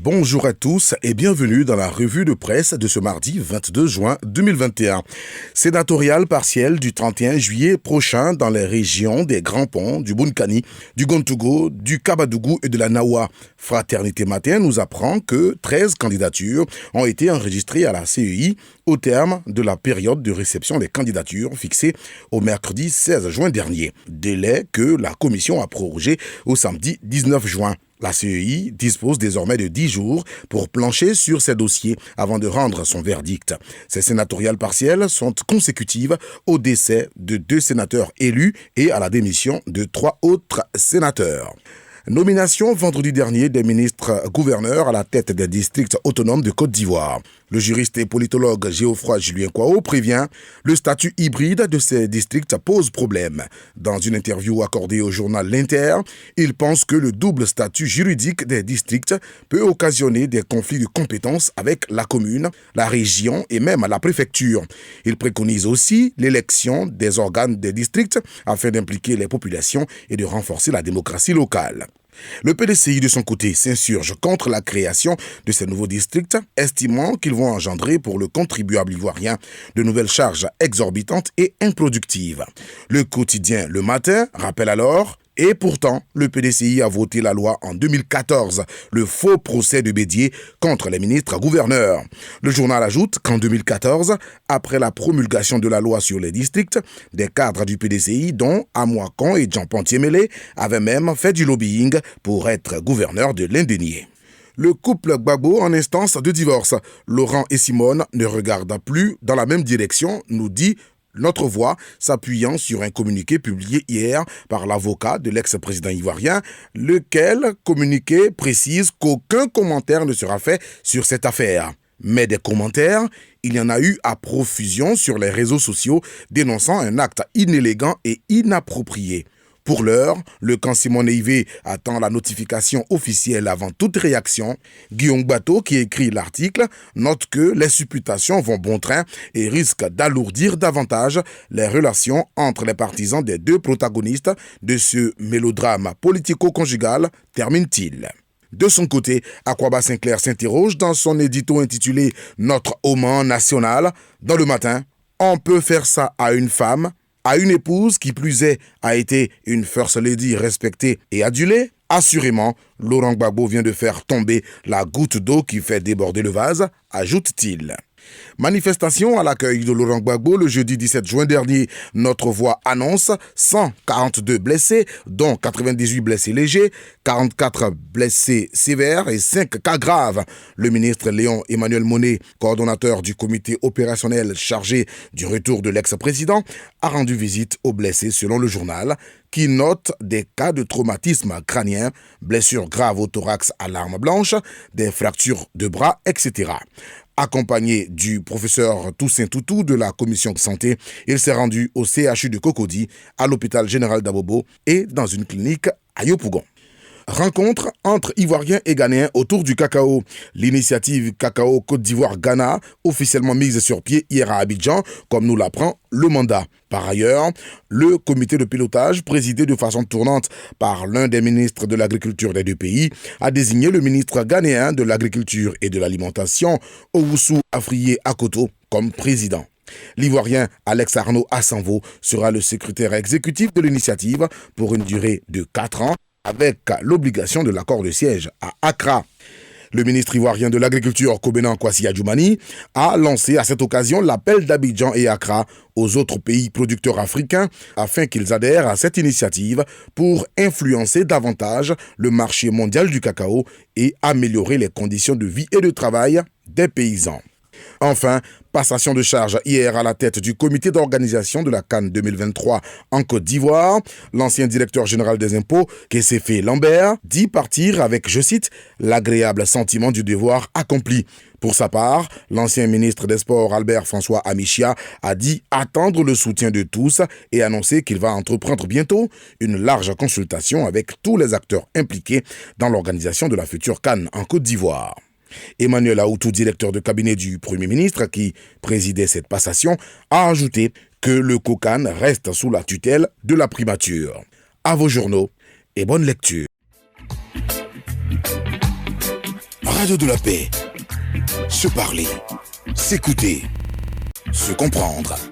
Bonjour à tous et bienvenue dans la revue de presse de ce mardi 22 juin 2021. Sénatoriale partielle du 31 juillet prochain dans les régions des Grands Ponts, du Bunkani, du Gontougo, du Kabadougou et de la Nawa. Fraternité Matin nous apprend que 13 candidatures ont été enregistrées à la CEI au terme de la période de réception des candidatures fixée au mercredi 16 juin dernier. Délai que la commission a prorogé au samedi 19 juin. La CEI dispose désormais de 10 jours pour plancher sur ces dossiers avant de rendre son verdict. Ces sénatoriales partielles sont consécutives au décès de 2 sénateurs élus et à la démission de 3 autres sénateurs. Nomination vendredi dernier des ministres gouverneurs à la tête des districts autonomes de Côte d'Ivoire. Le juriste et politologue Géoffroy Julien Kwao prévient le statut hybride de ces districts pose problème. Dans une interview accordée au journal L'Inter, il pense que le double statut juridique des districts peut occasionner des conflits de compétences avec la commune, la région et même la préfecture. Il préconise aussi l'élection des organes des districts afin d'impliquer les populations et de renforcer la démocratie locale. Le PDCI, de son côté, s'insurge contre la création de ces nouveaux districts, estimant qu'ils vont engendrer pour le contribuable ivoirien de nouvelles charges exorbitantes et improductives. Le quotidien Le Matin rappelle alors: et pourtant, le PDCI a voté la loi en 2014, le faux procès de Bédier contre les ministres gouverneurs. Le journal ajoute qu'en 2014, après la promulgation de la loi sur les districts, des cadres du PDCI, dont Amouakon et Jean Pontier-Mélé, avaient même fait du lobbying pour être gouverneur de l'Indénié. Le couple Gbagbo en instance de divorce. Laurent et Simone ne regardent plus dans la même direction, nous dit Notre Voix, s'appuyant sur un communiqué publié hier par l'avocat de l'ex-président ivoirien, lequel communiqué précise qu'aucun commentaire ne sera fait sur cette affaire. Mais des commentaires, il y en a eu à profusion sur les réseaux sociaux dénonçant un acte inélégant et inapproprié. Pour l'heure, le camp Simone Ivé attend la notification officielle avant toute réaction. Guillaume Bateau, qui écrit l'article, note que les supputations vont bon train et risquent d'alourdir davantage les relations entre les partisans des 2 protagonistes de ce mélodrame politico-conjugal, termine-t-il. De son côté, Akwaba Sinclair s'interroge dans son édito intitulé « Notre Oman national ». Dans Le Matin, on peut faire ça à une femme, à une épouse qui plus est a été une first lady respectée et adulée. Assurément, Laurent Gbagbo vient de faire tomber la goutte d'eau qui fait déborder le vase, ajoute-t-il. Manifestation à l'accueil de Laurent Gbagbo le jeudi 17 juin dernier. Notre Voix annonce 142 blessés, dont 98 blessés légers, 44 blessés sévères et 5 cas graves. Le ministre Léon Emmanuel Monnet, coordonnateur du comité opérationnel chargé du retour de l'ex-président, a rendu visite aux blessés selon le journal, qui note des cas de traumatisme crânien, blessures graves au thorax à l'arme blanche, des fractures de bras, etc. Accompagné du professeur Toussaint Toutou de la commission de santé, il s'est rendu au CHU de Cocody, à l'hôpital général d'Abobo et dans une clinique à Yopougon. Rencontre entre Ivoiriens et Ghanéens autour du cacao. L'initiative Cacao Côte d'Ivoire-Ghana, officiellement mise sur pied hier à Abidjan, comme nous l'apprend le mandat. Par ailleurs, le comité de pilotage, présidé de façon tournante par l'un des ministres de l'Agriculture des 2 pays, a désigné le ministre ghanéen de l'Agriculture et de l'Alimentation, Owusu Afriyie Akoto, comme président. L'Ivoirien Alex Arnaud Assanvo sera le secrétaire exécutif de l'initiative pour une durée de 4 ans, avec l'obligation de l'accord de siège à Accra. Le ministre ivoirien de l'Agriculture, Kobenan Kwasi Adjoumani, a lancé à cette occasion l'appel d'Abidjan et Accra aux autres pays producteurs africains afin qu'ils adhèrent à cette initiative pour influencer davantage le marché mondial du cacao et améliorer les conditions de vie et de travail des paysans. Enfin, passation de charge hier à la tête du comité d'organisation de la CAN 2023 en Côte d'Ivoire. L'ancien directeur général des impôts, Kesséfé Lambert, dit partir avec, je cite, « l'agréable sentiment du devoir accompli ». Pour sa part, l'ancien ministre des Sports Albert François Amichia a dit attendre le soutien de tous et annoncer qu'il va entreprendre bientôt une large consultation avec tous les acteurs impliqués dans l'organisation de la future CAN en Côte d'Ivoire. Emmanuel Aoutou, directeur de cabinet du Premier ministre qui présidait cette passation, a ajouté que le COCAN reste sous la tutelle de la primature. À vos journaux et bonne lecture. radio de la paix. Se parler, s'écouter, se comprendre.